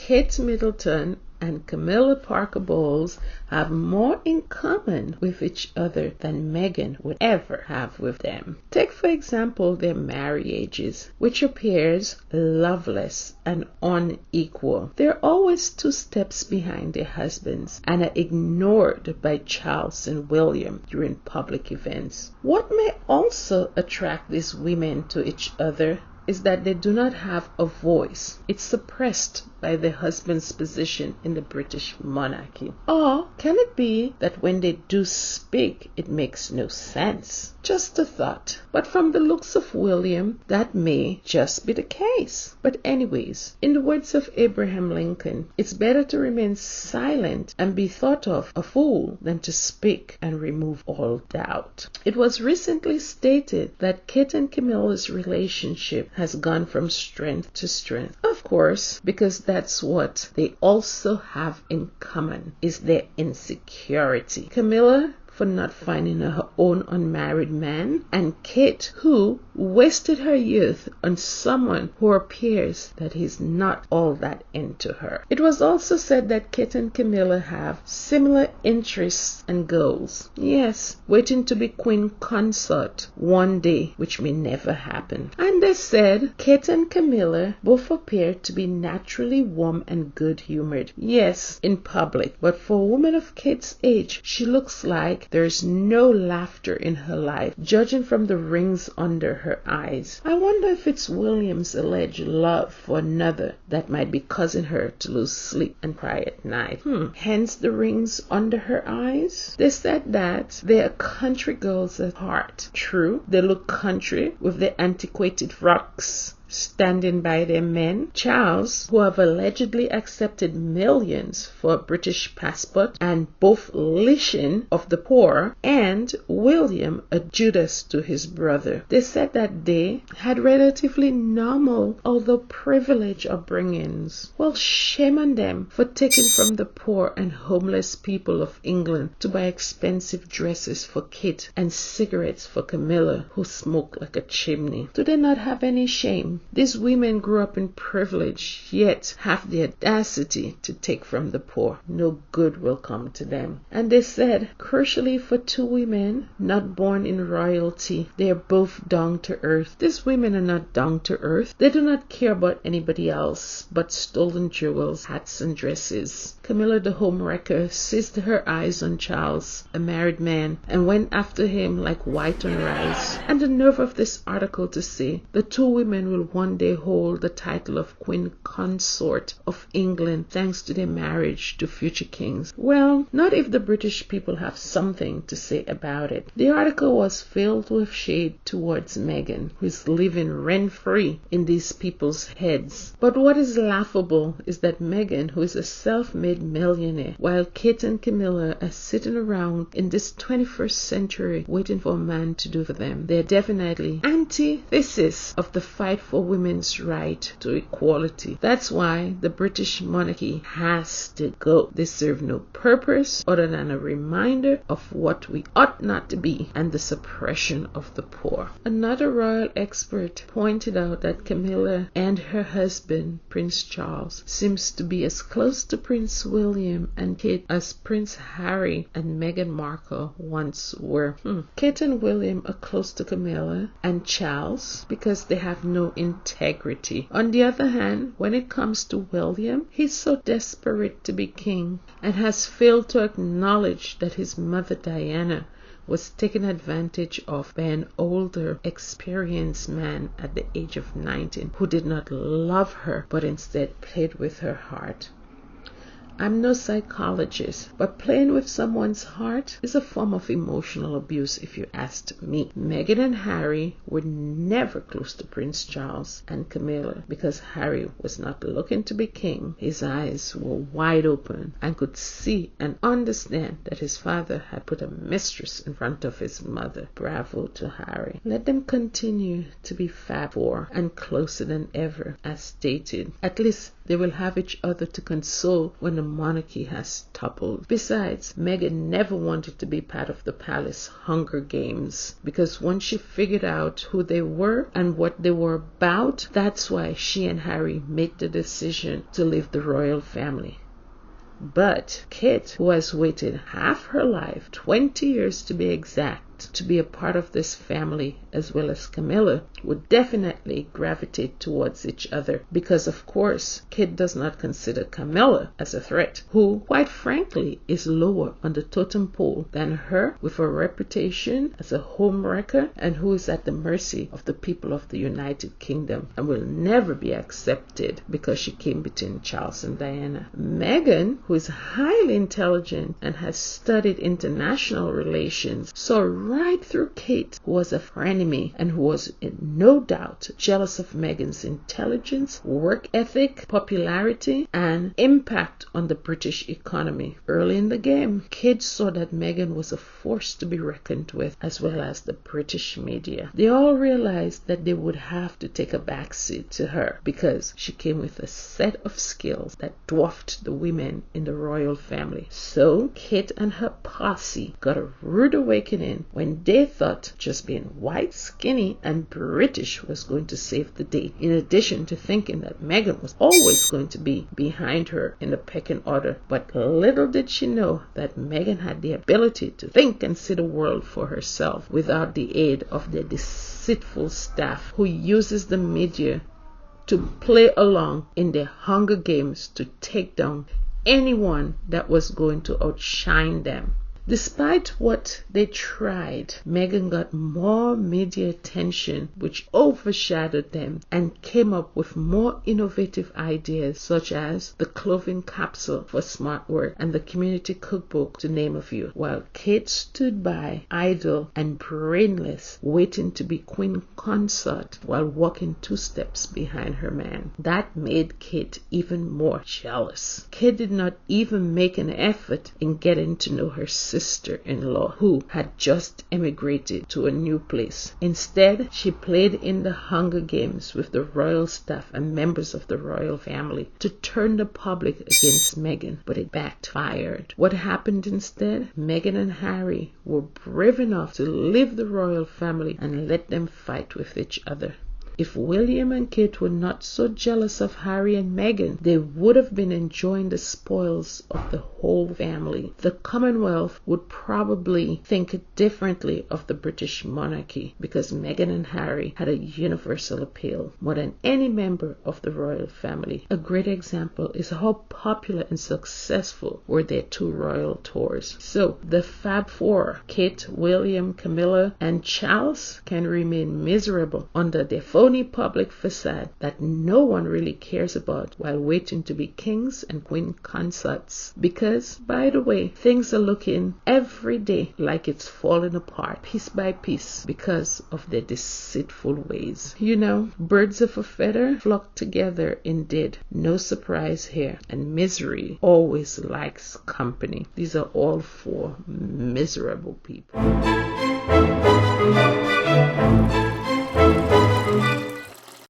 Kate Middleton and Camilla Parker Bowles have more in common with each other than Meghan would ever have with them. Take, for example, their marriages, which appears loveless and unequal. They're always 2 steps behind their husbands and are ignored by Charles and William during public events. What may also attract these women to each other is that they do not have a voice. It's suppressed by their husband's position in the British monarchy. Or can it be that when they do speak, it makes no sense? Just a thought. But from the looks of William, that may just be the case. But anyways, in the words of Abraham Lincoln, it's better to remain silent and be thought of a fool than to speak and remove all doubt. It was recently stated that Kate and Camilla's relationship has gone from strength to strength. Of course, because that's what they also have in common, is their insecurity. Camilla for not finding her own unmarried man, and Kate, who wasted her youth on someone who appears that he's not all that into her. It was also said that Kate and Camilla have similar interests and goals. Yes, waiting to be queen consort one day, which may never happen. And they said Kate and Camilla both appear to be naturally warm and good-humored. Yes, in public, but for a woman of Kate's age, she looks like there's no laughter in her life, judging from the rings under her eyes. I wonder if it's William's alleged love for another that might be causing her to lose sleep and cry at night. Hence the rings under her eyes? They said that they are country girls at heart. True, they look country with their antiquated frocks standing by their men. Charles, who have allegedly accepted millions for a British passport and both leashing of the poor, and William, a Judas to his brother. They said that they had relatively normal, although privileged upbringings. Well, shame on them for taking from the poor and homeless people of England to buy expensive dresses for Kate and cigarettes for Camilla, who smoke like a chimney. Do they not have any shame? These women grew up in privilege, yet have the audacity to take from the poor. No good will come to them. And they said, crucially for 2 women not born in royalty, they are both down to earth. These women are not down to earth. They do not care about anybody else but stolen jewels, hats and dresses. Camilla the homewrecker seized her eyes on Charles, a married man, and went after him like white on rice. And the nerve of this article to say the 2 women will one day hold the title of Queen Consort of England thanks to their marriage to future kings. Well, not if the British people have something to say about it. The article was filled with shade towards Meghan, who is living rent-free in these people's heads. But what is laughable is that Meghan, who is a self-made millionaire, while Kate and Camilla are sitting around in this 21st century waiting for a man to do for them. They're definitely antithesis of the fight for women's right to equality. That's why the British monarchy has to go. They serve no purpose other than a reminder of what we ought not to be and the suppression of the poor. Another royal expert pointed out that Camilla and her husband, Prince Charles, seems to be as close to Prince William and Kate as Prince Harry and Meghan Markle once were. Kate and William are close to Camilla and Charles because they have no integrity. On the other hand, when it comes to William, he's so desperate to be king and has failed to acknowledge that his mother Diana was taken advantage of by an older, experienced man at the age of 19 who did not love her but instead played with her heart. I'm no psychologist, but playing with someone's heart is a form of emotional abuse if you asked me. Meghan and Harry were never close to Prince Charles and Camilla because Harry was not looking to be king. His eyes were wide open and could see and understand that his father had put a mistress in front of his mother. Bravo to Harry. Let them continue to be fab for and closer than ever as stated. At least They will have each other to console when the monarchy has toppled. Besides, Meghan never wanted to be part of the palace Hunger Games, because once she figured out who they were and what they were about, that's why she and Harry made the decision to leave the royal family. But Kate, who has waited half her life, 20 years to be exact, to be a part of this family, as well as Camilla, would definitely gravitate towards each other, because of course Kate does not consider Camilla as a threat, who quite frankly is lower on the totem pole than her, with a reputation as a homewrecker, and who is at the mercy of the people of the United Kingdom and will never be accepted because she came between Charles and Diana. Meghan, who is highly intelligent and has studied international relations, saw right through Kate, who was a frenemy and who was in no doubt jealous of Meghan's intelligence, work ethic, popularity, and impact on the British economy. Early in the game, Kate saw that Meghan was a force to be reckoned with, as well as the British media. They all realized that they would have to take a backseat to her because she came with a set of skills that dwarfed the women in the royal family. So Kate and her posse got a rude awakening when they thought just being white, skinny, and British was going to save the day, in addition to thinking that Meghan was always going to be behind her in the pecking order. But little did she know that Meghan had the ability to think and see the world for herself without the aid of their deceitful staff, who uses the media to play along in their Hunger Games to take down anyone that was going to outshine them. Despite what they tried, Meghan got more media attention, which overshadowed them, and came up with more innovative ideas, such as the clothing capsule for smart work and the community cookbook, to name a few, while Kate stood by, idle and brainless, waiting to be queen consort while walking 2 steps behind her man. That made Kate even more jealous. Kate did not even make an effort in getting to know her sister-in-law, who had just emigrated to a new place. Instead, she played in the Hunger Games with the royal staff and members of the royal family to turn the public against Meghan, but it backfired. What happened instead? Meghan and Harry were brave enough to leave the royal family and let them fight with each other. If William and Kate were not so jealous of Harry and Meghan, they would have been enjoying the spoils of the whole family. The Commonwealth would probably think differently of the British monarchy because Meghan and Harry had a universal appeal more than any member of the royal family. A great example is how popular and successful were their 2 royal tours. So the Fab Four, Kate, William, Camilla, and Charles, can remain miserable under their phony public facade that no one really cares about while waiting to be kings and queen consorts. Because, by the way, things are looking every day like it's falling apart piece by piece because of their deceitful ways. You know, birds of a feather flock together indeed. No surprise here. And misery always likes company. These are all 4 miserable people.